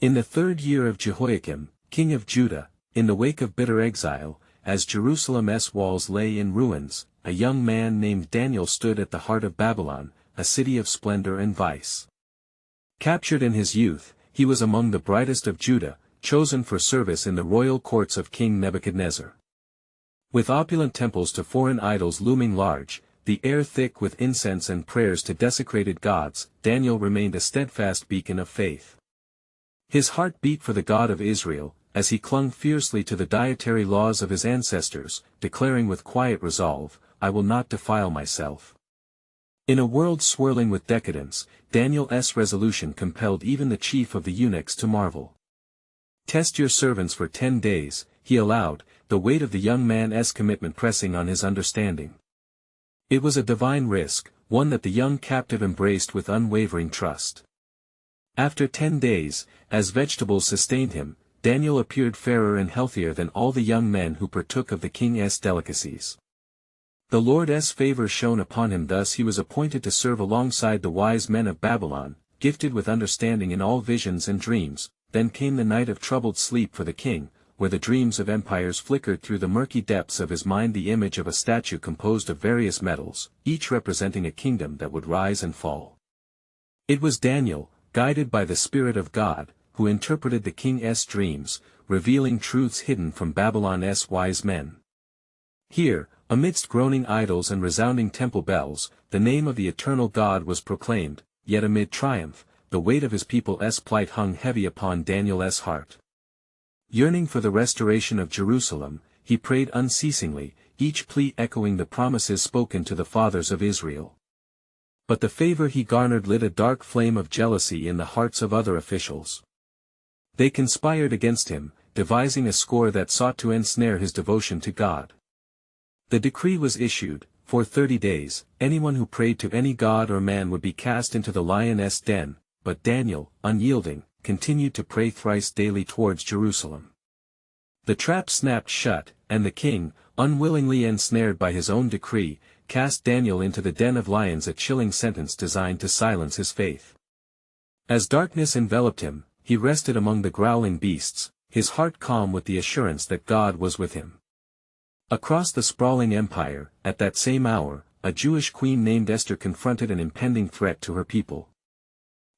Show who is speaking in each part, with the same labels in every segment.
Speaker 1: In the 3rd year of Jehoiakim, king of Judah, in the wake of bitter exile, as Jerusalem's walls lay in ruins, a young man named Daniel stood at the heart of Babylon, a city of splendor and vice. Captured in his youth, he was among the brightest of Judah, chosen for service in the royal courts of King Nebuchadnezzar. With opulent temples to foreign idols looming large, the air thick with incense and prayers to desecrated gods, Daniel remained a steadfast beacon of faith. His heart beat for the God of Israel, as he clung fiercely to the dietary laws of his ancestors, declaring with quiet resolve, "I will not defile myself." In a world swirling with decadence, Daniel's resolution compelled even the chief of the eunuchs to marvel. "Test your servants for 10 days, he allowed, the weight of the young man's commitment pressing on his understanding. It was a divine risk, one that the young captive embraced with unwavering trust. After 10 days, as vegetables sustained him, Daniel appeared fairer and healthier than all the young men who partook of the king's delicacies. The Lord's favor shone upon him, thus he was appointed to serve alongside the wise men of Babylon, gifted with understanding in all visions and dreams. Then came the night of troubled sleep for the king, where the dreams of empires flickered through the murky depths of his mind, the image of a statue composed of various metals, each representing a kingdom that would rise and fall. It was Daniel, guided by the Spirit of God, who interpreted the king's dreams, revealing truths hidden from Babylon's wise men. Here, amidst groaning idols and resounding temple bells, the name of the eternal God was proclaimed, yet amid triumph, the weight of his people's plight hung heavy upon Daniel's heart. Yearning for the restoration of Jerusalem, he prayed unceasingly, each plea echoing the promises spoken to the fathers of Israel. But the favor he garnered lit a dark flame of jealousy in the hearts of other officials. They conspired against him, devising a score that sought to ensnare his devotion to God. The decree was issued, for 30 days, anyone who prayed to any god or man would be cast into the lion's den, but Daniel, unyielding, continued to pray thrice daily towards Jerusalem. The trap snapped shut, and the king, unwillingly ensnared by his own decree, cast Daniel into the den of lions, a chilling sentence designed to silence his faith. As darkness enveloped him, he rested among the growling beasts, his heart calm with the assurance that God was with him. Across the sprawling empire, at that same hour, a Jewish queen named Esther confronted an impending threat to her people.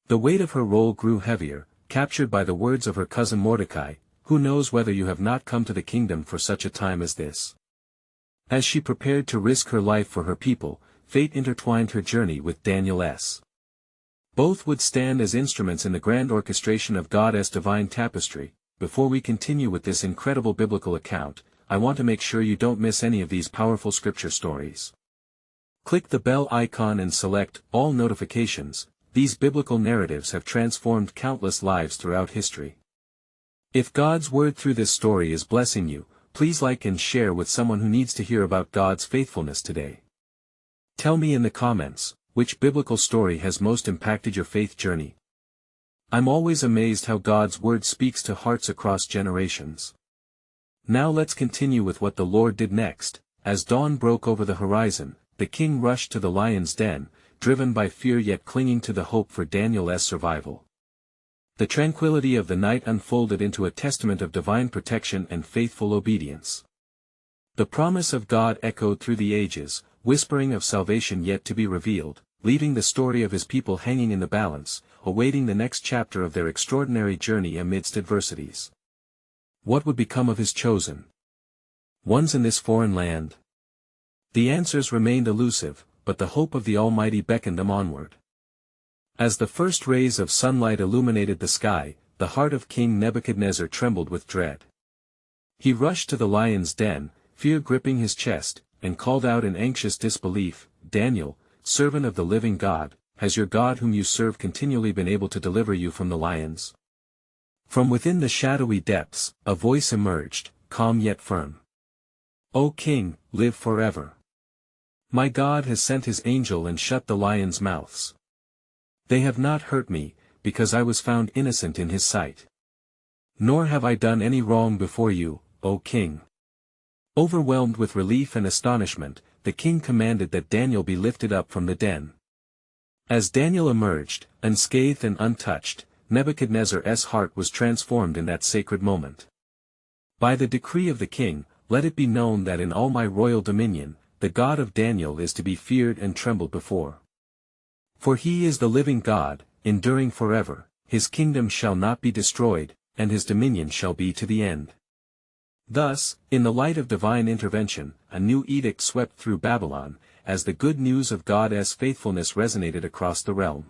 Speaker 1: The weight of her role grew heavier, captured by the words of her cousin Mordecai, "Who knows whether you have not come to the kingdom for such a time as this?" As she prepared to risk her life for her people, fate intertwined her journey with Daniel's. Both would stand as instruments in the grand orchestration of God's divine tapestry. Before we continue with this incredible biblical account, I want to make sure you don't miss any of these powerful scripture stories. Click the bell icon and select all notifications. These biblical narratives have transformed countless lives throughout history. If God's word through this story is blessing you, please like and share with someone who needs to hear about God's faithfulness today. Tell me in the comments, which biblical story has most impacted your faith journey? I'm always amazed how God's word speaks to hearts across generations. Now let's continue with what the Lord did next. As dawn broke over the horizon, the king rushed to the lion's den, driven by fear yet clinging to the hope for Daniel's survival. The tranquility of the night unfolded into a testament of divine protection and faithful obedience. The promise of God echoed through the ages, whispering of salvation yet to be revealed, leaving the story of his people hanging in the balance, awaiting the next chapter of their extraordinary journey amidst adversities. What would become of his chosen ones in this foreign land? The answers remained elusive, but the hope of the Almighty beckoned them onward. As the first rays of sunlight illuminated the sky, the heart of King Nebuchadnezzar trembled with dread. He rushed to the lion's den, fear gripping his chest, and called out in anxious disbelief, "Daniel, servant of the living God, has your God whom you serve continually been able to deliver you from the lions?" From within the shadowy depths, a voice emerged, calm yet firm. "O King, live forever. My God has sent his angel and shut the lions' mouths. They have not hurt me, because I was found innocent in his sight. Nor have I done any wrong before you, O King." Overwhelmed with relief and astonishment, the king commanded that Daniel be lifted up from the den. As Daniel emerged, unscathed and untouched, Nebuchadnezzar's heart was transformed in that sacred moment. By the decree of the king, let it be known that in all my royal dominion, the God of Daniel is to be feared and trembled before. For he is the living God, enduring forever, his kingdom shall not be destroyed, and his dominion shall be to the end. Thus, in the light of divine intervention, a new edict swept through Babylon, as the good news of God's faithfulness resonated across the realm.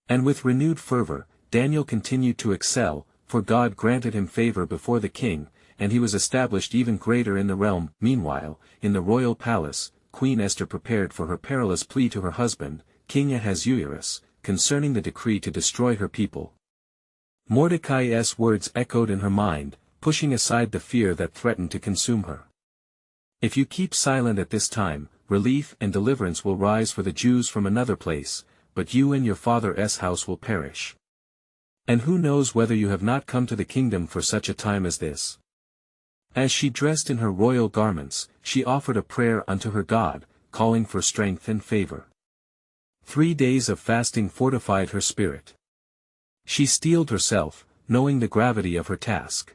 Speaker 1: And with renewed fervor, Daniel continued to excel, for God granted him favor before the king, and he was established even greater in the realm. Meanwhile, in the royal palace, Queen Esther prepared for her perilous plea to her husband, King Ahasuerus, concerning the decree to destroy her people. Mordecai's words echoed in her mind, pushing aside the fear that threatened to consume her. If you keep silent at this time, relief and deliverance will rise for the Jews from another place, but you and your father's house will perish. And who knows whether you have not come to the kingdom for such a time as this? As she dressed in her royal garments, she offered a prayer unto her God, calling for strength and favor. 3 days of fasting fortified her spirit. She steeled herself, knowing the gravity of her task.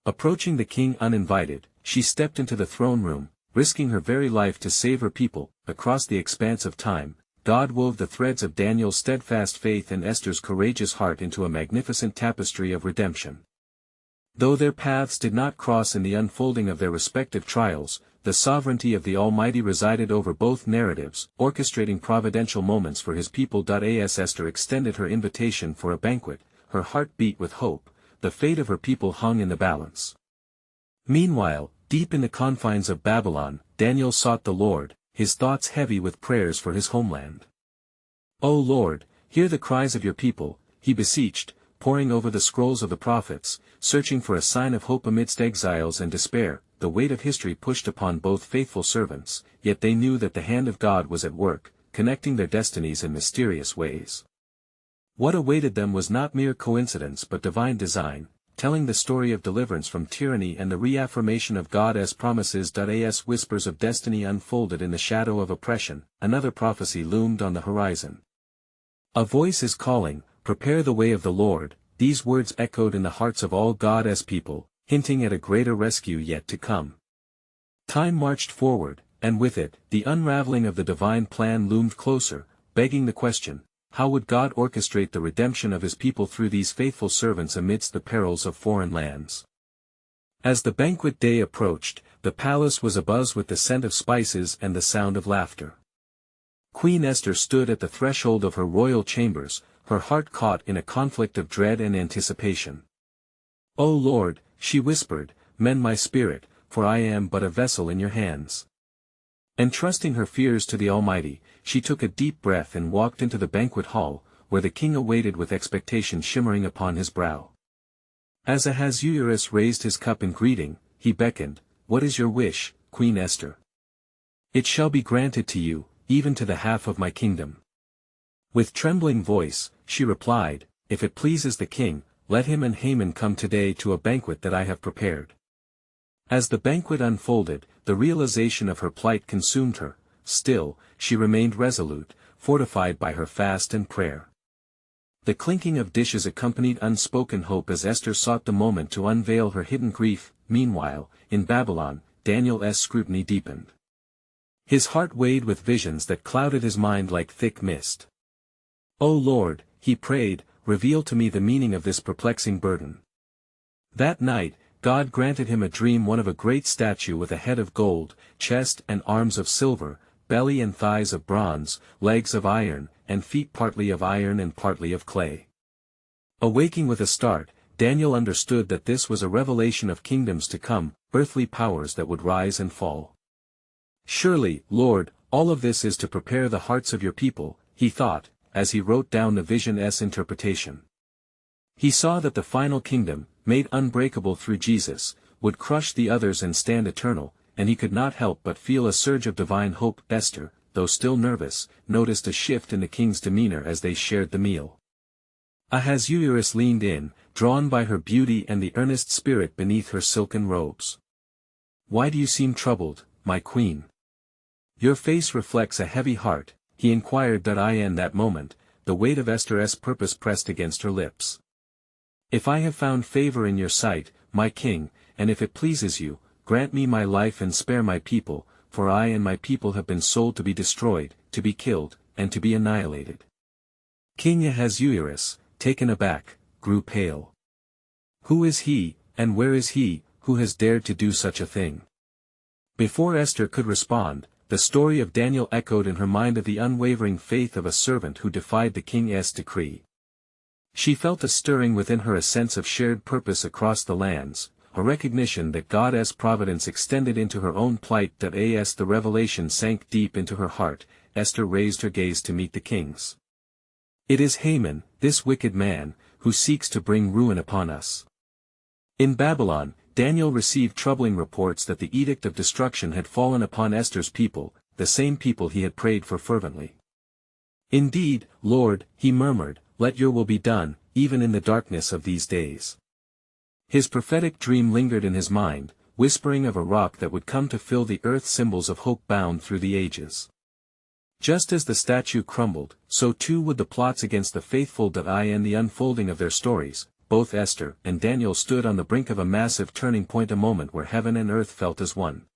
Speaker 1: Approaching the king uninvited, she stepped into the throne room, risking her very life to save her people. Across the expanse of time, God wove the threads of Daniel's steadfast faith and Esther's courageous heart into a magnificent tapestry of redemption. Though their paths did not cross in the unfolding of their respective trials, the sovereignty of the Almighty resided over both narratives, orchestrating providential moments for his people. As Esther extended her invitation for a banquet, her heart beat with hope. The fate of her people hung in the balance. Meanwhile, deep in the confines of Babylon, Daniel sought the Lord, his thoughts heavy with prayers for his homeland. O Lord, hear the cries of your people, he beseeched, poring over the scrolls of the prophets, searching for a sign of hope amidst exiles and despair. The weight of history pushed upon both faithful servants, yet they knew that the hand of God was at work, connecting their destinies in mysterious ways. What awaited them was not mere coincidence but divine design, telling the story of deliverance from tyranny and the reaffirmation of God's promises. As whispers of destiny unfolded in the shadow of oppression, another prophecy loomed on the horizon. A voice is calling, prepare the way of the Lord. These words echoed in the hearts of all God's people, hinting at a greater rescue yet to come. Time marched forward, and with it, the unraveling of the divine plan loomed closer, begging the question, how would God orchestrate the redemption of his people through these faithful servants amidst the perils of foreign lands? As the banquet day approached, the palace was abuzz with the scent of spices and the sound of laughter. Queen Esther stood at the threshold of her royal chambers, her heart caught in a conflict of dread and anticipation. O Lord, she whispered, mend my spirit, for I am but a vessel in your hands. Entrusting her fears to the Almighty, she took a deep breath and walked into the banquet hall, where the king awaited with expectation shimmering upon his brow. As Ahasuerus raised his cup in greeting, he beckoned, what is your wish, Queen Esther? It shall be granted to you, even to the half of my kingdom. With trembling voice, she replied, if it pleases the king, let him and Haman come today to a banquet that I have prepared. As the banquet unfolded, the realization of her plight consumed her. Still, she remained resolute, fortified by her fast and prayer. The clinking of dishes accompanied unspoken hope as Esther sought the moment to unveil her hidden grief. Meanwhile, in Babylon, Daniel's scrutiny deepened. His heart weighed with visions that clouded his mind like thick mist. O Lord, he prayed, reveal to me the meaning of this perplexing burden. That night, God granted him a dream, one of a great statue with a head of gold, chest and arms of silver, belly and thighs of bronze, legs of iron, and feet partly of iron and partly of clay. Awaking with a start, Daniel understood that this was a revelation of kingdoms to come, earthly powers that would rise and fall. Surely, Lord, all of this is to prepare the hearts of your people, he thought, as he wrote down the vision's interpretation. He saw that the final kingdom, made unbreakable through Jesus, would crush the others and stand eternal, and he could not help but feel a surge of divine hope. Esther, though still nervous, noticed a shift in the king's demeanor as they shared the meal. Ahasuerus leaned in, drawn by her beauty and the earnest spirit beneath her silken robes. Why do you seem troubled, my queen? Your face reflects a heavy heart, he inquired. In that moment, the weight of Esther's purpose pressed against her lips. "If I have found favor in your sight, my king, and if it pleases you, grant me my life and spare my people, for I and my people have been sold to be destroyed, to be killed, and to be annihilated." King Ahasuerus, taken aback, grew pale. Who is he, and where is he, who has dared to do such a thing? Before Esther could respond, the story of Daniel echoed in her mind of the unwavering faith of a servant who defied the king's decree. She felt a stirring within her, a sense of shared purpose across the lands, a recognition that God's providence extended into her own plight. As the revelation sank deep into her heart, Esther raised her gaze to meet the king's. "It is Haman, this wicked man, who seeks to bring ruin upon us." In Babylon, Daniel received troubling reports that the edict of destruction had fallen upon Esther's people, the same people he had prayed for fervently. "Indeed, Lord," he murmured, "let your will be done, even in the darkness of these days." His prophetic dream lingered in his mind, whispering of a rock that would come to fill the earth, symbols of hope bound through the ages. Just as the statue crumbled, so too would the plots against the faithful. In the unfolding of their stories, both Esther and Daniel stood on the brink of a massive turning point, a moment where heaven and earth felt as one.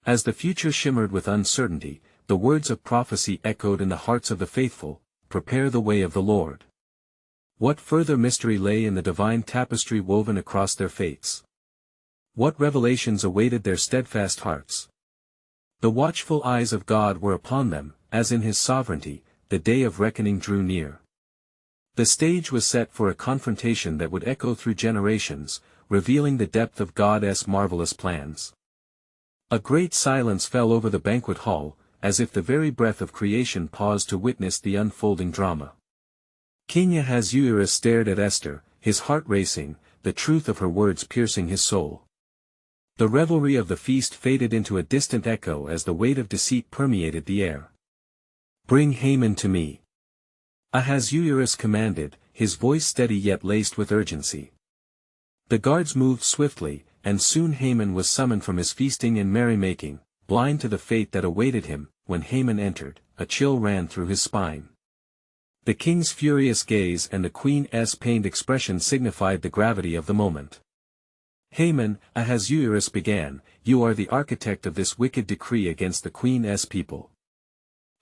Speaker 1: As the future shimmered with uncertainty, the words of prophecy echoed in the hearts of the faithful: "Prepare the way of the Lord." What further mystery lay in the divine tapestry woven across their fates? What revelations awaited their steadfast hearts? The watchful eyes of God were upon them, as in his sovereignty, the day of reckoning drew near. The stage was set for a confrontation that would echo through generations, revealing the depth of God's marvelous plans. A great silence fell over the banquet hall, as if the very breath of creation paused to witness the unfolding drama. King Ahasuerus stared at Esther, his heart racing, the truth of her words piercing his soul. The revelry of the feast faded into a distant echo as the weight of deceit permeated the air. "Bring Haman to me," Ahasuerus commanded, his voice steady yet laced with urgency. The guards moved swiftly, and soon Haman was summoned from his feasting and merrymaking, blind to the fate that awaited him. When Haman entered, a chill ran through his spine. The king's furious gaze and the queen's pained expression signified the gravity of the moment. "Haman," Ahasuerus began, "you are the architect of this wicked decree against the queen's people.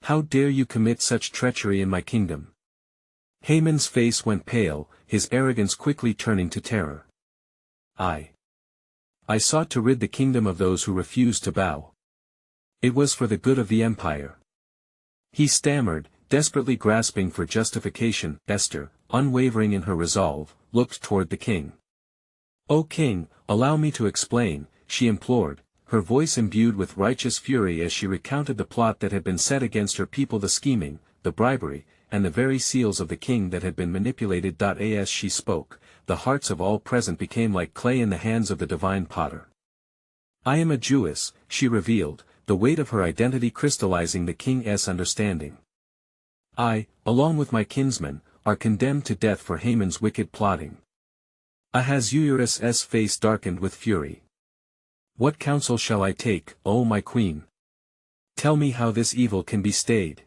Speaker 1: How dare you commit such treachery in my kingdom?" Haman's face went pale, his arrogance quickly turning to terror. I sought to rid the kingdom of those who refused to bow. It was for the good of the empire," he stammered, desperately grasping for justification. Esther, unwavering in her resolve, looked toward the king. "O king, allow me to explain," she implored, her voice imbued with righteous fury as she recounted the plot that had been set against her people, the scheming, the bribery, and the very seals of the king that had been manipulated. As she spoke, the hearts of all present became like clay in the hands of the divine potter. "I am a Jewess," she revealed, the weight of her identity crystallizing the king's understanding. "I, along with my kinsmen, are condemned to death for Haman's wicked plotting." Ahasuerus' face darkened with fury. "What counsel shall I take, O my queen? Tell me how this evil can be stayed.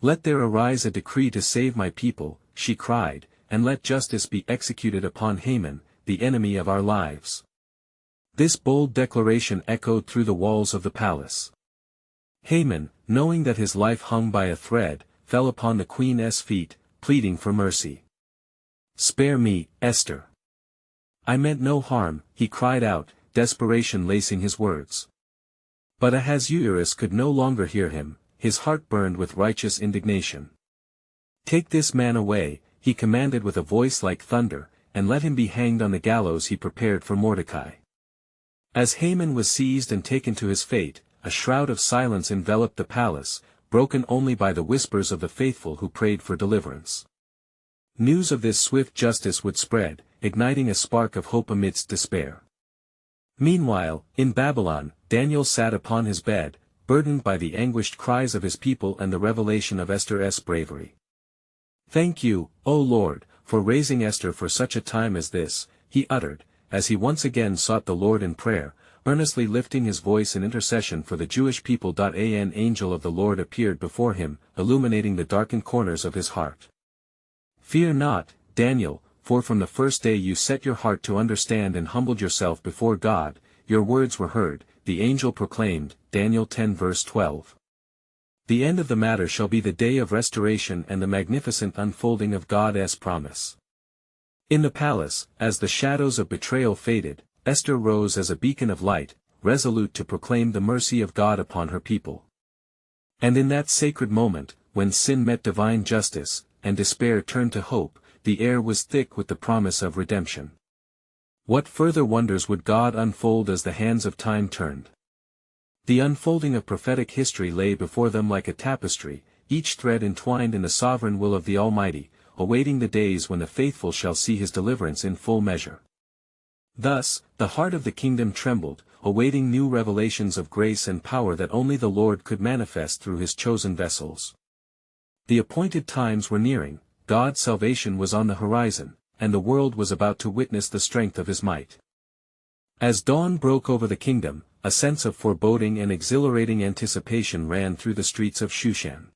Speaker 1: Let there arise a decree to save my people," she cried, "and let justice be executed upon Haman, the enemy of our lives." This bold declaration echoed through the walls of the palace. Haman, knowing that his life hung by a thread, fell upon the queen's feet, pleading for mercy. "Spare me, Esther. I meant no harm," he cried out, desperation lacing his words. But Ahasuerus could no longer hear him, his heart burned with righteous indignation. "Take this man away," he commanded with a voice like thunder, "and let him be hanged on the gallows he prepared for Mordecai." As Haman was seized and taken to his fate, a shroud of silence enveloped the palace, broken only by the whispers of the faithful who prayed for deliverance. News of this swift justice would spread, igniting a spark of hope amidst despair. Meanwhile, in Babylon, Daniel sat upon his bed, burdened by the anguished cries of his people and the revelation of Esther's bravery. "Thank you, O Lord, for raising Esther for such a time as this," he uttered, as he once again sought the Lord in prayer, earnestly lifting his voice in intercession for the Jewish people. An angel of the Lord appeared before him, illuminating the darkened corners of his heart. "Fear not, Daniel, for from the first day you set your heart to understand and humbled yourself before God, your words were heard," the angel proclaimed, Daniel 10 verse 12. "The end of the matter shall be the day of restoration and the magnificent unfolding of God's promise." In the palace, as the shadows of betrayal faded, Esther rose as a beacon of light, resolute to proclaim the mercy of God upon her people. And in that sacred moment, when sin met divine justice, and despair turned to hope, the air was thick with the promise of redemption. What further wonders would God unfold as the hands of time turned? The unfolding of prophetic history lay before them like a tapestry, each thread entwined in the sovereign will of the Almighty, awaiting the days when the faithful shall see his deliverance in full measure. Thus, the heart of the kingdom trembled, awaiting new revelations of grace and power that only the Lord could manifest through his chosen vessels. The appointed times were nearing, God's salvation was on the horizon, and the world was about to witness the strength of his might. As dawn broke over the kingdom, a sense of foreboding and exhilarating anticipation ran through the streets of Shushan.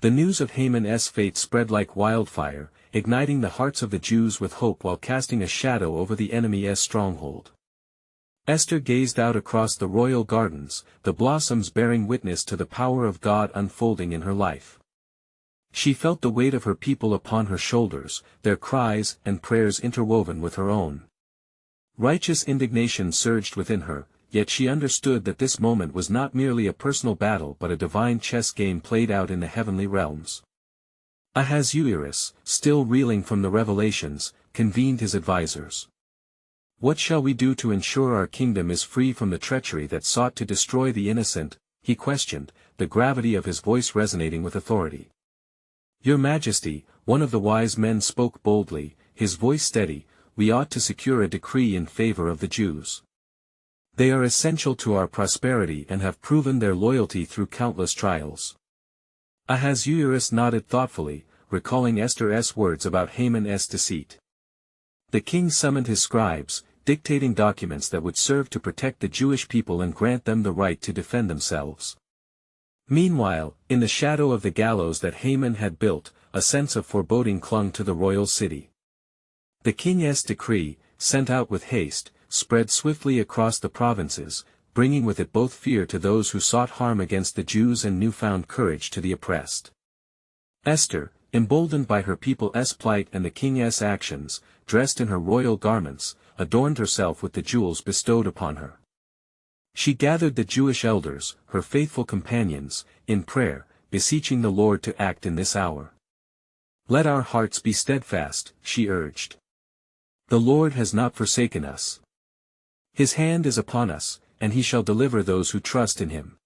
Speaker 1: The news of Haman's fate spread like wildfire, igniting the hearts of the Jews with hope while casting a shadow over the enemy's stronghold. Esther gazed out across the royal gardens, the blossoms bearing witness to the power of God unfolding in her life. She felt the weight of her people upon her shoulders, their cries and prayers interwoven with her own. Righteous indignation surged within her, yet she understood that this moment was not merely a personal battle but a divine chess game played out in the heavenly realms. Ahasuerus, still reeling from the revelations, convened his advisers. "What shall we do to ensure our kingdom is free from the treachery that sought to destroy the innocent?" he questioned, the gravity of his voice resonating with authority. "Your Majesty," one of the wise men spoke boldly, his voice steady, "we ought to secure a decree in favor of the Jews. They are essential to our prosperity and have proven their loyalty through countless trials." Ahasuerus nodded thoughtfully, recalling Esther's words about Haman's deceit. The king summoned his scribes, dictating documents that would serve to protect the Jewish people and grant them the right to defend themselves. Meanwhile, in the shadow of the gallows that Haman had built, a sense of foreboding clung to the royal city. The king's decree, sent out with haste, spread swiftly across the provinces, bringing with it both fear to those who sought harm against the Jews and newfound courage to the oppressed. Esther, emboldened by her people's plight and the king's actions, dressed in her royal garments, adorned herself with the jewels bestowed upon her. She gathered the Jewish elders, her faithful companions, in prayer, beseeching the Lord to act in this hour. "Let our hearts be steadfast," she urged. "The Lord has not forsaken us. His hand is upon us, and he shall deliver those who trust in him."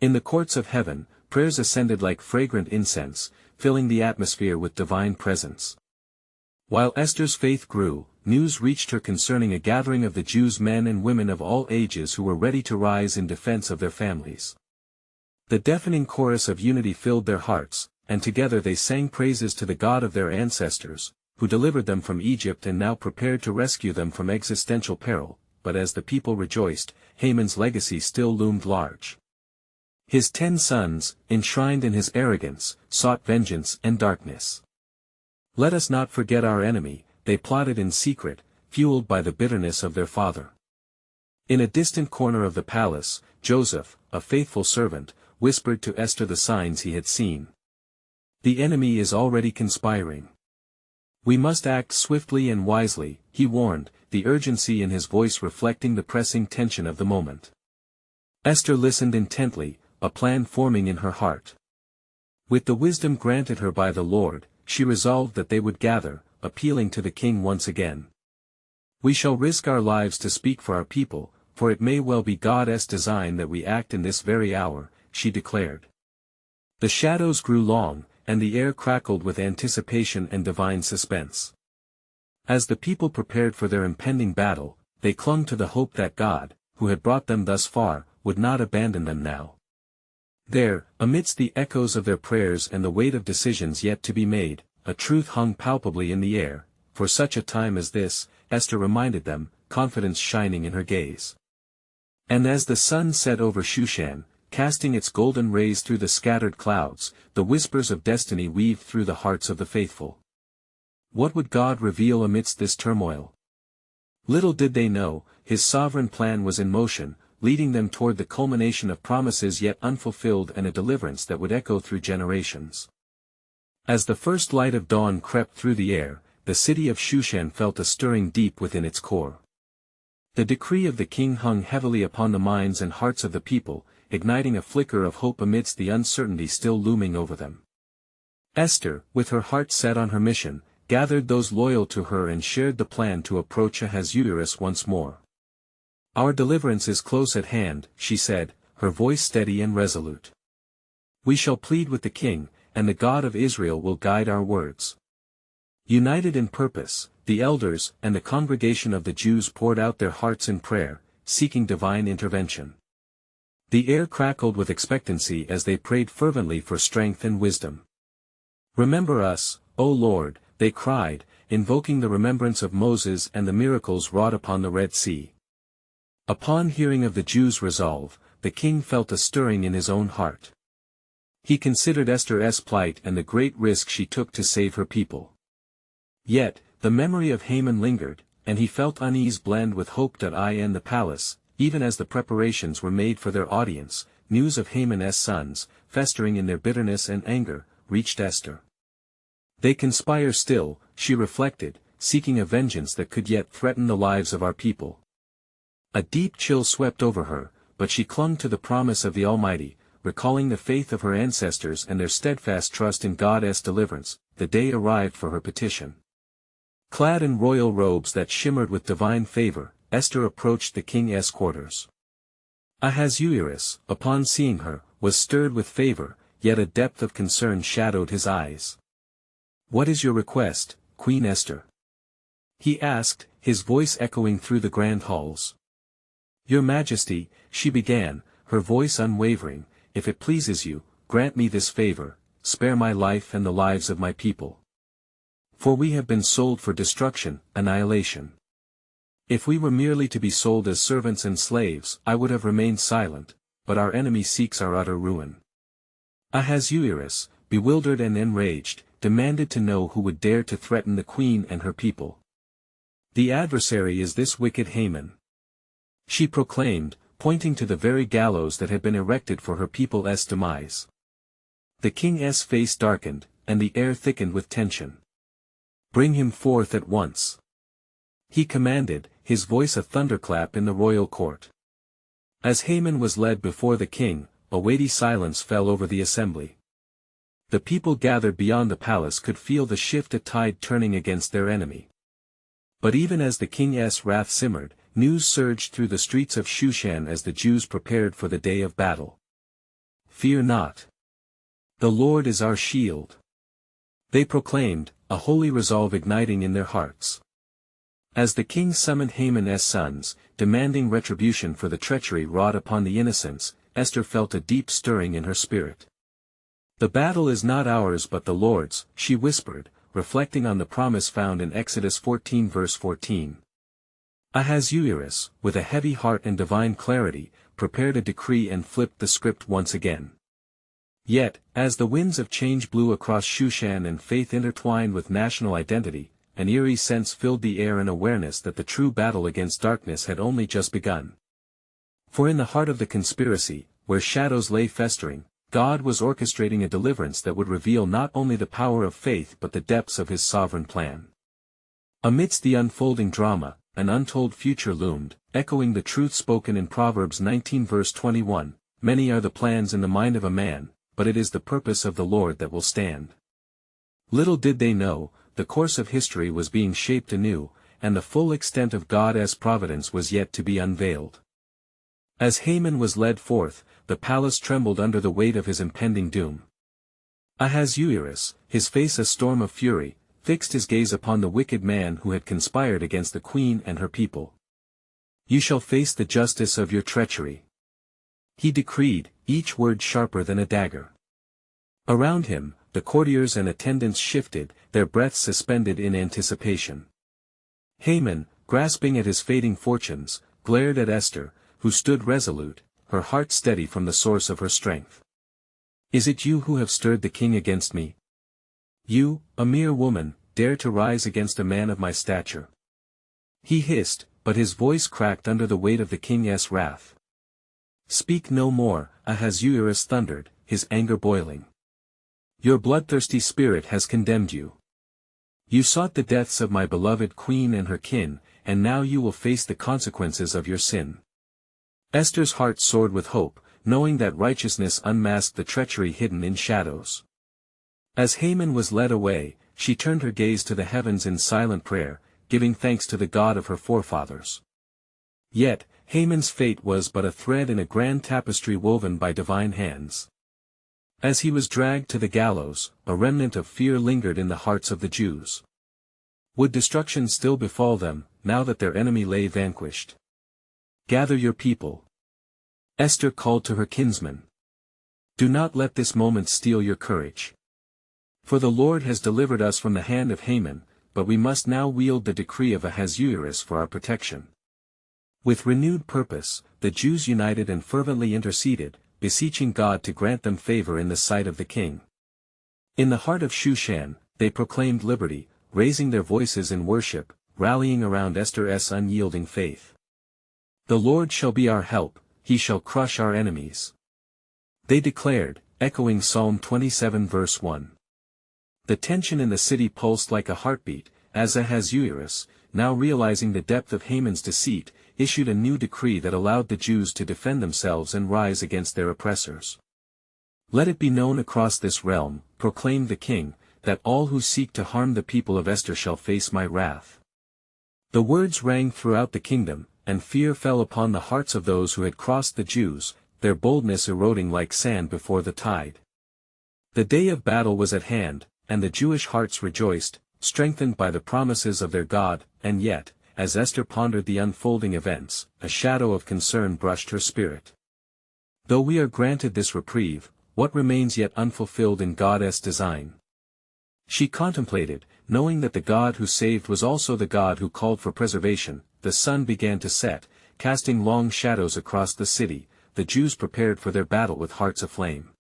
Speaker 1: In the courts of heaven, prayers ascended like fragrant incense, filling the atmosphere with divine presence. While Esther's faith grew, news reached her concerning a gathering of the Jews, men and women of all ages who were ready to rise in defense of their families. The deafening chorus of unity filled their hearts, and together they sang praises to the God of their ancestors, who delivered them from Egypt and now prepared to rescue them from existential peril. But as the people rejoiced, Haman's legacy still loomed large. His 10 sons, enshrined in his arrogance, sought vengeance and darkness. "Let us not forget our enemy," they plotted in secret, fueled by the bitterness of their father. In a distant corner of the palace, Joseph, a faithful servant, whispered to Esther the signs he had seen. "The enemy is already conspiring. We must act swiftly and wisely," he warned, the urgency in his voice reflecting the pressing tension of the moment. Esther listened intently, a plan forming in her heart. With the wisdom granted her by the Lord, she resolved that they would gather, appealing to the king once again. "We shall risk our lives to speak for our people, for it may well be God's design that we act in this very hour," she declared. The shadows grew long, and the air crackled with anticipation and divine suspense. As the people prepared for their impending battle, they clung to the hope that God, who had brought them thus far, would not abandon them now. There, amidst the echoes of their prayers and the weight of decisions yet to be made, a truth hung palpably in the air. For such a time as this, Esther reminded them, confidence shining in her gaze. And as the sun set over Shushan, casting its golden rays through the scattered clouds, the whispers of destiny weaved through the hearts of the faithful. What would God reveal amidst this turmoil? Little did they know, his sovereign plan was in motion, leading them toward the culmination of promises yet unfulfilled and a deliverance that would echo through generations. As the first light of dawn crept through the air, the city of Shushan felt a stirring deep within its core. The decree of the king hung heavily upon the minds and hearts of the people, igniting a flicker of hope amidst the uncertainty still looming over them. Esther, with her heart set on her mission, gathered those loyal to her and shared the plan to approach Ahasuerus once more. "Our deliverance is close at hand," she said, her voice steady and resolute. "We shall plead with the king, and the God of Israel will guide our words." United in purpose, the elders and the congregation of the Jews poured out their hearts in prayer, seeking divine intervention. The air crackled with expectancy as they prayed fervently for strength and wisdom. "Remember us, O Lord," they cried, invoking the remembrance of Moses and the miracles wrought upon the Red Sea. Upon hearing of the Jews' resolve, the king felt a stirring in his own heart. He considered Esther's plight and the great risk she took to save her people. Yet, the memory of Haman lingered, and he felt unease blend with hope. In the palace, even as the preparations were made for their audience, news of Haman's sons, festering in their bitterness and anger, reached Esther. "They conspire still," she reflected, "seeking a vengeance that could yet threaten the lives of our people." A deep chill swept over her, but she clung to the promise of the Almighty, recalling the faith of her ancestors and their steadfast trust in God's deliverance. The day arrived for her petition. Clad in royal robes that shimmered with divine favor, Esther approached the king's quarters. Ahasuerus, upon seeing her, was stirred with favor, yet a depth of concern shadowed his eyes. "What is your request, Queen Esther?" he asked, his voice echoing through the grand halls. "Your Majesty," she began, her voice unwavering, "if it pleases you, grant me this favor, spare my life and the lives of my people. For we have been sold for destruction, annihilation. If we were merely to be sold as servants and slaves, I would have remained silent, but our enemy seeks our utter ruin." Ahasuerus, bewildered and enraged, demanded to know who would dare to threaten the queen and her people. "The adversary is this wicked Haman," she proclaimed, pointing to the very gallows that had been erected for her people's demise. The king's face darkened, and the air thickened with tension. "Bring him forth at once," he commanded, his voice a thunderclap in the royal court. As Haman was led before the king, a weighty silence fell over the assembly. The people gathered beyond the palace could feel the shifted tide turning against their enemy. But even as the king's wrath simmered, news surged through the streets of Shushan as the Jews prepared for the day of battle. "Fear not. The Lord is our shield," they proclaimed, a holy resolve igniting in their hearts. As the king summoned Haman's sons, demanding retribution for the treachery wrought upon the innocents, Esther felt a deep stirring in her spirit. "The battle is not ours but the Lord's," she whispered, reflecting on the promise found in Exodus 14 verse 14. Ahasuerus, with a heavy heart and divine clarity, prepared a decree and flipped the script once again. Yet, as the winds of change blew across Shushan and faith intertwined with national identity, an eerie sense filled the air, an awareness that the true battle against darkness had only just begun. For in the heart of the conspiracy, where shadows lay festering, God was orchestrating a deliverance that would reveal not only the power of faith but the depths of his sovereign plan. Amidst the unfolding drama, an untold future loomed, echoing the truth spoken in Proverbs 19 verse 21, "Many are the plans in the mind of a man, but it is the purpose of the Lord that will stand." Little did they know, the course of history was being shaped anew, and the full extent of God's providence was yet to be unveiled. As Haman was led forth, the palace trembled under the weight of his impending doom. Ahasuerus, his face a storm of fury, fixed his gaze upon the wicked man who had conspired against the queen and her people. "You shall face the justice of your treachery," he decreed, each word sharper than a dagger. Around him, the courtiers and attendants shifted, their breaths suspended in anticipation. Haman, grasping at his fading fortunes, glared at Esther, who stood resolute, her heart steady from the source of her strength. "Is it you who have stirred the king against me? You, a mere woman, dare to rise against a man of my stature?" He hissed, but his voice cracked under the weight of the king's wrath. "Speak no more," Ahasuerus thundered, his anger boiling. "Your bloodthirsty spirit has condemned you. You sought the deaths of my beloved queen and her kin, and now you will face the consequences of your sin." Esther's heart soared with hope, knowing that righteousness unmasked the treachery hidden in shadows. As Haman was led away, she turned her gaze to the heavens in silent prayer, giving thanks to the God of her forefathers. Yet, Haman's fate was but a thread in a grand tapestry woven by divine hands. As he was dragged to the gallows, a remnant of fear lingered in the hearts of the Jews. Would destruction still befall them, now that their enemy lay vanquished? "Gather your people," Esther called to her kinsmen. "Do not let this moment steal your courage. For the Lord has delivered us from the hand of Haman, but we must now wield the decree of Ahasuerus for our protection." With renewed purpose, the Jews united and fervently interceded, beseeching God to grant them favor in the sight of the king. In the heart of Shushan, they proclaimed liberty, raising their voices in worship, rallying around Esther's unyielding faith. "The Lord shall be our help, he shall crush our enemies," they declared, echoing Psalm 27 verse 1. The tension in the city pulsed like a heartbeat, as Ahasuerus, now realizing the depth of Haman's deceit, issued a new decree that allowed the Jews to defend themselves and rise against their oppressors. "Let it be known across this realm," proclaimed the king, "that all who seek to harm the people of Esther shall face my wrath." The words rang throughout the kingdom, and fear fell upon the hearts of those who had crossed the Jews, their boldness eroding like sand before the tide. The day of battle was at hand, and the Jewish hearts rejoiced, strengthened by the promises of their God, and yet, as Esther pondered the unfolding events, a shadow of concern brushed her spirit. Though we are granted this reprieve, what remains yet unfulfilled in God's design? She contemplated, knowing that the God who saved was also the God who called for preservation. The sun began to set, casting long shadows across the city. The Jews prepared for their battle with hearts aflame.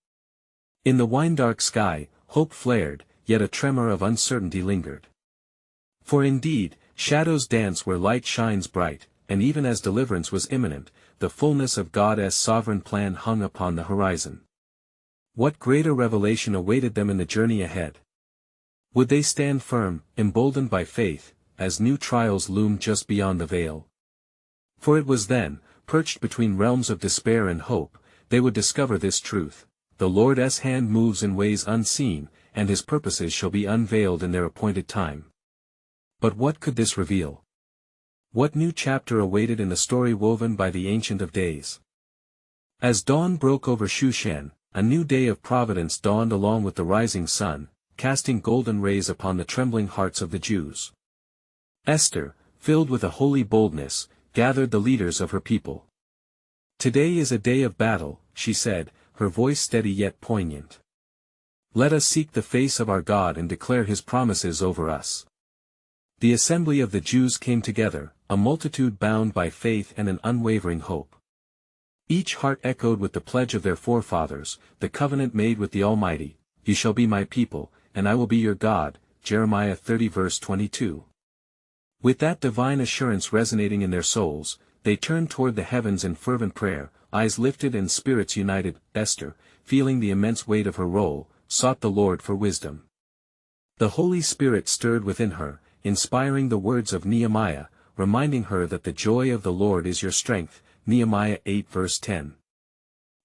Speaker 1: In the wine-dark sky, hope flared, yet a tremor of uncertainty lingered. For indeed, shadows dance where light shines bright, and even as deliverance was imminent, the fullness of God's sovereign plan hung upon the horizon. What greater revelation awaited them in the journey ahead? Would they stand firm, emboldened by faith, as new trials loomed just beyond the veil? For it was then, perched between realms of despair and hope, they would discover this truth: the Lord's hand moves in ways unseen, and his purposes shall be unveiled in their appointed time. But what could this reveal? What new chapter awaited in the story woven by the Ancient of Days? As dawn broke over Shushan, a new day of providence dawned along with the rising sun, casting golden rays upon the trembling hearts of the Jews. Esther, filled with a holy boldness, gathered the leaders of her people. "Today is a day of battle," she said, her voice steady yet poignant. "Let us seek the face of our God and declare his promises over us." The assembly of the Jews came together, a multitude bound by faith and an unwavering hope. Each heart echoed with the pledge of their forefathers, the covenant made with the Almighty: "You shall be my people, and I will be your God," Jeremiah 30 verse 22. With that divine assurance resonating in their souls, they turned toward the heavens in fervent prayer, eyes lifted and spirits united. Esther, feeling the immense weight of her role, sought the Lord for wisdom. The Holy Spirit stirred within her, inspiring the words of Nehemiah, reminding her that the joy of the Lord is your strength, Nehemiah 8 verse 10.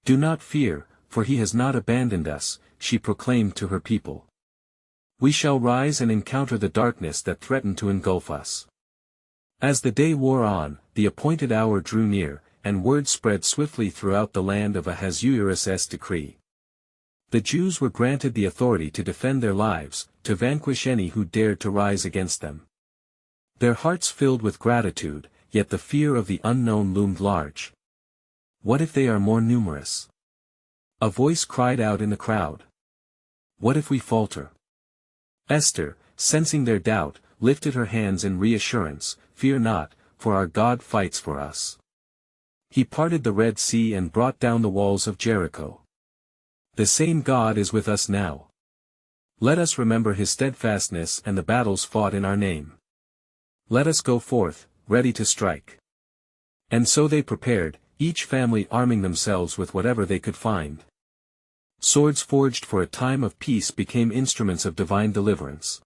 Speaker 1: "Do not fear, for he has not abandoned us," she proclaimed to her people. "We shall rise and encounter the darkness that threatened to engulf us." As the day wore on, the appointed hour drew near, and word spread swiftly throughout the land of Ahasuerus' decree. The Jews were granted the authority to defend their lives, to vanquish any who dared to rise against them. Their hearts filled with gratitude, yet the fear of the unknown loomed large. What if they are more numerous? A voice cried out in the crowd. What if we falter? Esther, sensing their doubt, lifted her hands in reassurance: "Fear not, for our God fights for us. He parted the Red Sea and brought down the walls of Jericho. The same God is with us now. Let us remember his steadfastness and the battles fought in our name. Let us go forth, ready to strike. And so they prepared, each family arming themselves with whatever they could find. Swords forged for a time of peace became instruments of divine deliverance.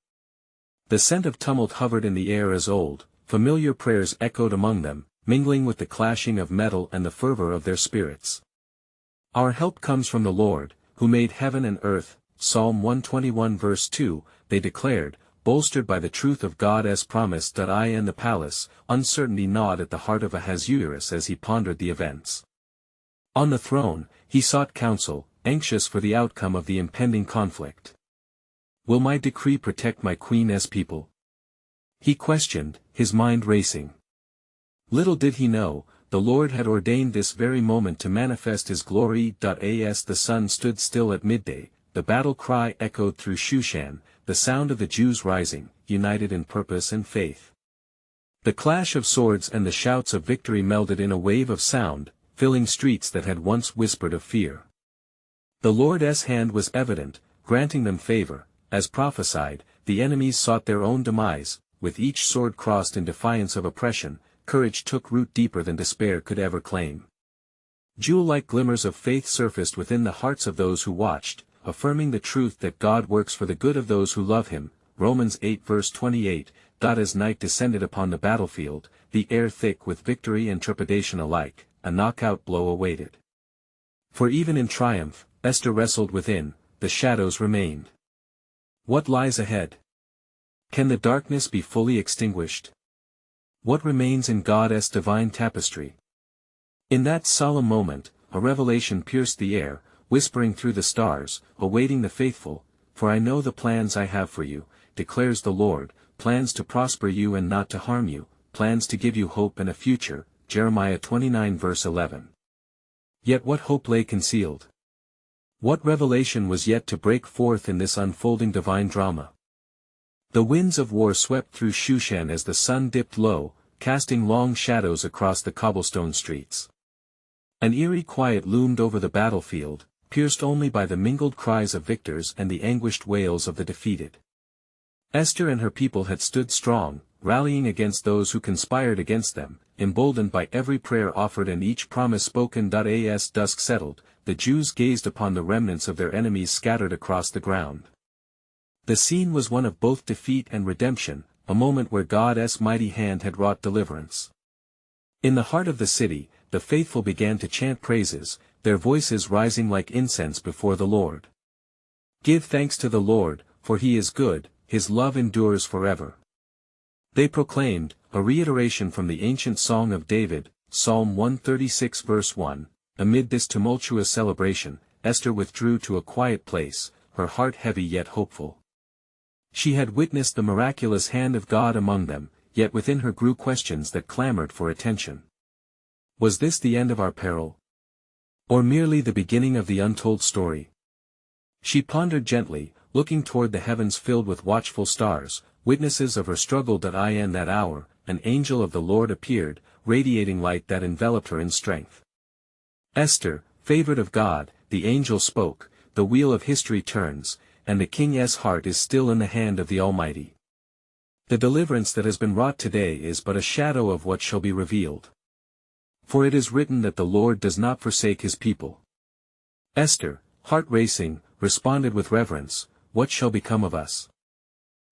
Speaker 1: The scent of tumult hovered in the air as old, familiar prayers echoed among them, mingling with the clashing of metal and the fervor of their spirits. Our help comes from the Lord, who made heaven and earth. Psalm 121 verse 2, they declared, bolstered by the truth of God as promised. I in the palace, uncertainty gnawed at the heart of Ahasuerus as he pondered the events. On the throne, he sought counsel, anxious for the outcome of the impending conflict. Will my decree protect my queen's people? He questioned, his mind racing. Little did he know, the Lord had ordained this very moment to manifest his glory. As the sun stood still at midday, the battle cry echoed through Shushan, the sound of the Jews rising, united in purpose and faith. The clash of swords and the shouts of victory melded in a wave of sound, filling streets that had once whispered of fear. The Lord's hand was evident, granting them favor. As prophesied, the enemies sought their own demise, with each sword crossed in defiance of oppression. Courage took root deeper than despair could ever claim. Jewel-like glimmers of faith surfaced within the hearts of those who watched, affirming the truth that God works for the good of those who love him. Romans 8 verse 28. As night descended upon the battlefield, the air thick with victory and trepidation alike, a knockout blow awaited. For even in triumph, Esther wrestled within, the shadows remained. What lies ahead? Can the darkness be fully extinguished? What remains in God's divine tapestry? In that solemn moment, a revelation pierced the air, whispering through the stars, awaiting the faithful. For I know the plans I have for you, declares the Lord, plans to prosper you and not to harm you, plans to give you hope and a future. Jeremiah 29 verse 11. Yet what hope lay concealed? What revelation was yet to break forth in this unfolding divine drama? The winds of war swept through Shushan as the sun dipped low, casting long shadows across the cobblestone streets. An eerie quiet loomed over the battlefield, pierced only by the mingled cries of victors and the anguished wails of the defeated. Esther and her people had stood strong, rallying against those who conspired against them, emboldened by every prayer offered and each promise spoken. As dusk settled, the Jews gazed upon the remnants of their enemies scattered across the ground. The scene was one of both defeat and redemption, a moment where God's mighty hand had wrought deliverance. In the heart of the city, the faithful began to chant praises, their voices rising like incense before the Lord. Give thanks to the Lord, for he is good, his love endures forever. They proclaimed, a reiteration from the ancient Song of David, Psalm 136 verse 1, amid this tumultuous celebration, Esther withdrew to a quiet place, her heart heavy yet hopeful. She had witnessed the miraculous hand of God among them, yet within her grew questions that clamored for attention. Was this the end of our peril? Or merely the beginning of the untold story? She pondered gently, looking toward the heavens filled with watchful stars, witnesses of her struggle. In that hour, an angel of the Lord appeared, radiating light that enveloped her in strength. Esther, favorite of God, the angel spoke, the wheel of history turns, and the king's heart is still in the hand of the Almighty. The deliverance that has been wrought today is but a shadow of what shall be revealed. For it is written that the Lord does not forsake his people. Esther, heart racing, responded with reverence, what shall become of us?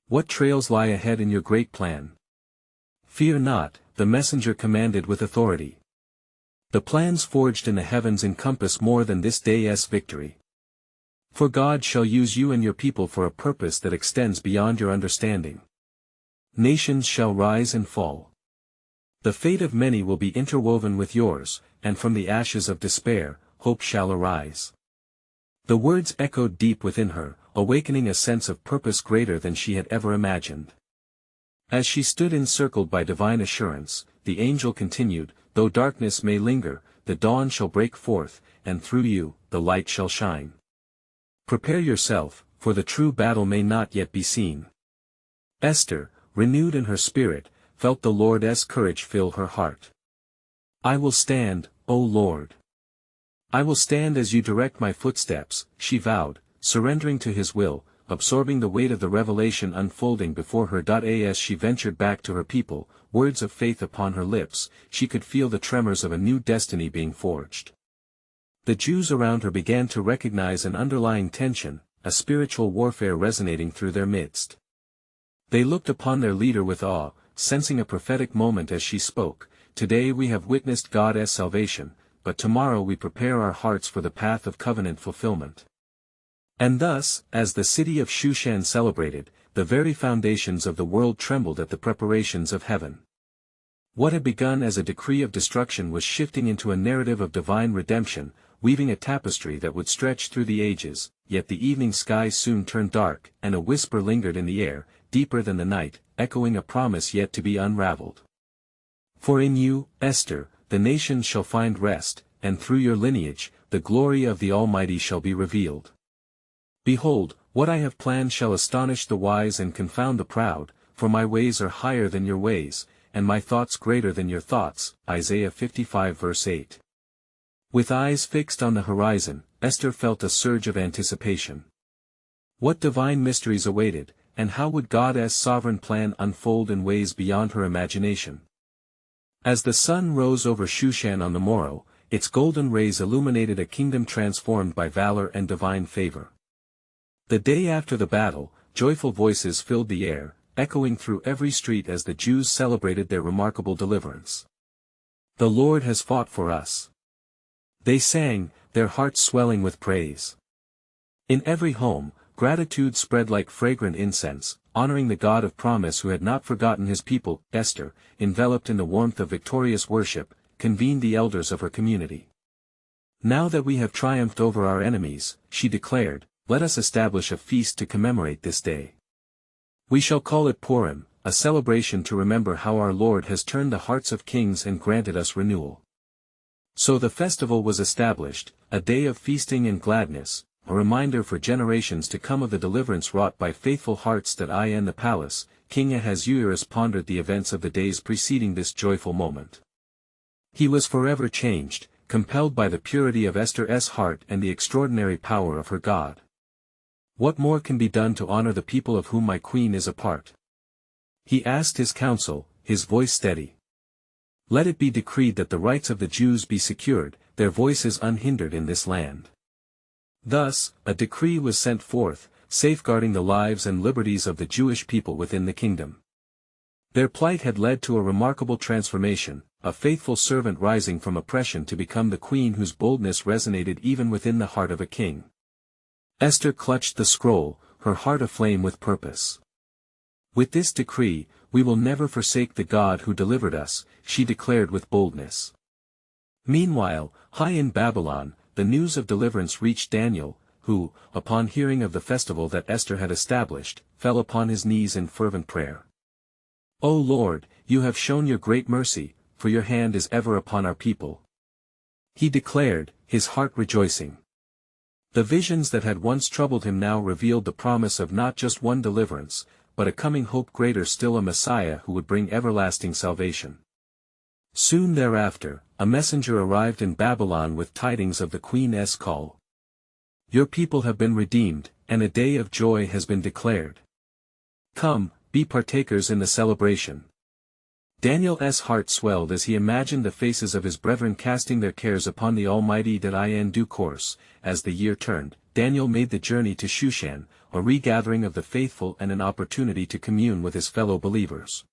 Speaker 1: What trails lie ahead in your great plan? Fear not, the messenger commanded with authority. The plans forged in the heavens encompass more than this day's victory. For God shall use you and your people for a purpose that extends beyond your understanding. Nations shall rise and fall. The fate of many will be interwoven with yours, and from the ashes of despair, hope shall arise. The words echoed deep within her, awakening a sense of purpose greater than she had ever imagined. As she stood encircled by divine assurance, the angel continued, though darkness may linger, the dawn shall break forth, and through you, the light shall shine. Prepare yourself, for the true battle may not yet be seen. Esther, renewed in her spirit, felt the Lord's courage fill her heart. I will stand, O Lord. I will stand as you direct my footsteps, she vowed, surrendering to his will, absorbing the weight of the revelation unfolding before her. As she ventured back to her people, words of faith upon her lips, she could feel the tremors of a new destiny being forged. The Jews around her began to recognize an underlying tension, a spiritual warfare resonating through their midst. They looked upon their leader with awe, sensing a prophetic moment as she spoke. Today we have witnessed God's salvation, but tomorrow we prepare our hearts for the path of covenant fulfillment. And thus, as the city of Shushan celebrated, the very foundations of the world trembled at the preparations of heaven. What had begun as a decree of destruction was shifting into a narrative of divine redemption, weaving a tapestry that would stretch through the ages. Yet the evening sky soon turned dark, and a whisper lingered in the air, deeper than the night, echoing a promise yet to be unraveled. For in you, Esther, the nations shall find rest, and through your lineage, the glory of the Almighty shall be revealed. Behold, what I have planned shall astonish the wise and confound the proud, for my ways are higher than your ways, and my thoughts greater than your thoughts. Isaiah 55 verse 8. With eyes fixed on the horizon, Esther felt a surge of anticipation. What divine mysteries awaited, and how would God's sovereign plan unfold in ways beyond her imagination? As the sun rose over Shushan on the morrow, its golden rays illuminated a kingdom transformed by valor and divine favor. The day after the battle, joyful voices filled the air, echoing through every street as the Jews celebrated their remarkable deliverance. The Lord has fought for us. They sang, their hearts swelling with praise. In every home, gratitude spread like fragrant incense, honoring the God of promise who had not forgotten his people. Esther, enveloped in the warmth of victorious worship, convened the elders of her community. Now that we have triumphed over our enemies, she declared, let us establish a feast to commemorate this day. We shall call it Purim, a celebration to remember how our Lord has turned the hearts of kings and granted us renewal. So the festival was established, a day of feasting and gladness, a reminder for generations to come of the deliverance wrought by faithful hearts. In the palace, King Ahasuerus pondered the events of the days preceding this joyful moment. He was forever changed, compelled by the purity of Esther's heart and the extraordinary power of her God. What more can be done to honor the people of whom my queen is a part? He asked his council, his voice steady. Let it be decreed that the rights of the Jews be secured, their voices unhindered in this land. Thus, a decree was sent forth, safeguarding the lives and liberties of the Jewish people within the kingdom. Their plight had led to a remarkable transformation, a faithful servant rising from oppression to become the queen whose boldness resonated even within the heart of a king. Esther clutched the scroll, her heart aflame with purpose. With this decree, we will never forsake the God who delivered us, she declared with boldness. Meanwhile, high in Babylon, the news of deliverance reached Daniel, who, upon hearing of the festival that Esther had established, fell upon his knees in fervent prayer. O Lord, you have shown your great mercy, for your hand is ever upon our people. He declared, his heart rejoicing. The visions that had once troubled him now revealed the promise of not just one deliverance, but a coming hope greater still, a Messiah who would bring everlasting salvation. Soon thereafter, a messenger arrived in Babylon with tidings of the Queen's call. Your people have been redeemed, and a day of joy has been declared. Come, be partakers in the celebration. Daniel's heart swelled as he imagined the faces of his brethren casting their cares upon the Almighty. In due course, as the year turned, Daniel made the journey to Shushan, a regathering of the faithful and an opportunity to commune with his fellow believers.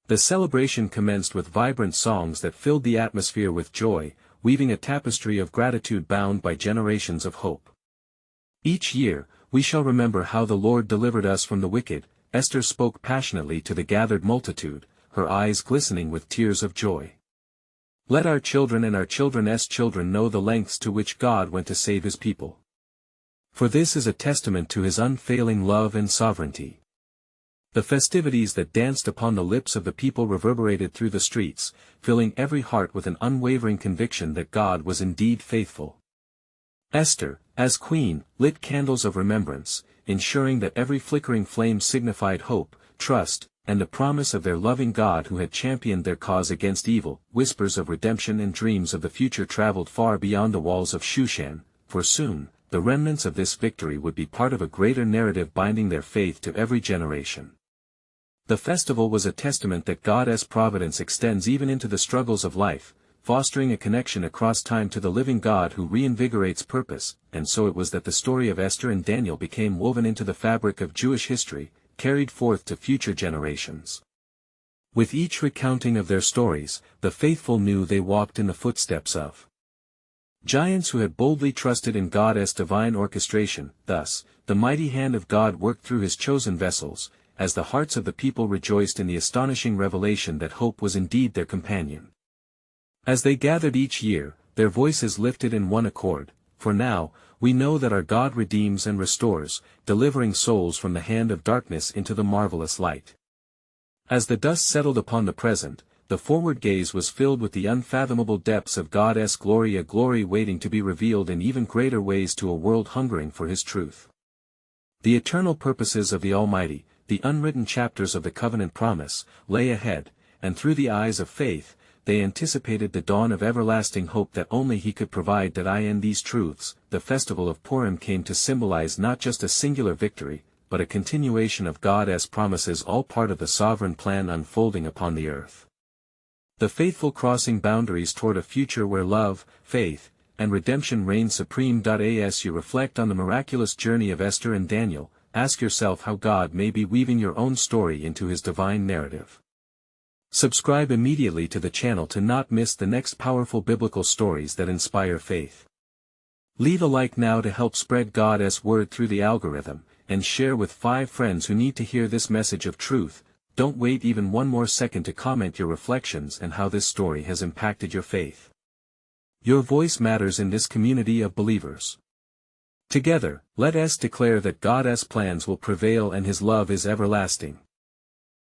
Speaker 1: The celebration commenced with vibrant songs that filled the atmosphere with joy, weaving a tapestry of gratitude bound by generations of hope. Each year, we shall remember how the Lord delivered us from the wicked. Esther spoke passionately to the gathered multitude, her eyes glistening with tears of joy. Let our children and our children's children know the lengths to which God went to save his people. For this is a testament to his unfailing love and sovereignty. The festivities that danced upon the lips of the people reverberated through the streets, filling every heart with an unwavering conviction that God was indeed faithful. Esther, as queen, lit candles of remembrance, ensuring that every flickering flame signified hope, trust, and the promise of their loving God who had championed their cause against evil. Whispers of redemption and dreams of the future traveled far beyond the walls of Shushan, for soon, the remnants of this victory would be part of a greater narrative binding their faith to every generation. The festival was a testament that God's providence extends even into the struggles of life, fostering a connection across time to the living God who reinvigorates purpose, and so it was that the story of Esther and Daniel became woven into the fabric of Jewish history, carried forth to future generations. With each recounting of their stories, the faithful knew they walked in the footsteps of giants who had boldly trusted in God's divine orchestration. Thus, the mighty hand of God worked through his chosen vessels, as the hearts of the people rejoiced in the astonishing revelation that hope was indeed their companion. As they gathered each year, their voices lifted in one accord, "For now, we know that our God redeems and restores, delivering souls from the hand of darkness into the marvelous light." As the dust settled upon the present, the forward gaze was filled with the unfathomable depths of God's glory, a glory waiting to be revealed in even greater ways to a world hungering for his truth. The eternal purposes of the Almighty, the unwritten chapters of the covenant promise, lay ahead, and through the eyes of faith, they anticipated the dawn of everlasting hope that only he could provide. That in these truths, the festival of Purim came to symbolize not just a singular victory, but a continuation of God's promises, all part of the sovereign plan unfolding upon the earth. The faithful crossing boundaries toward a future where love, faith, and redemption reign supreme. As you reflect on the miraculous journey of Esther and Daniel, ask yourself how God may be weaving your own story into his divine narrative. Subscribe immediately to the channel to not miss the next powerful biblical stories that inspire faith. Leave a like now to help spread God's word through the algorithm, and share with 5 friends who need to hear this message of truth. Don't wait even one more second to comment your reflections and how this story has impacted your faith. Your voice matters in this community of believers. Together, let us declare that God's plans will prevail and his love is everlasting.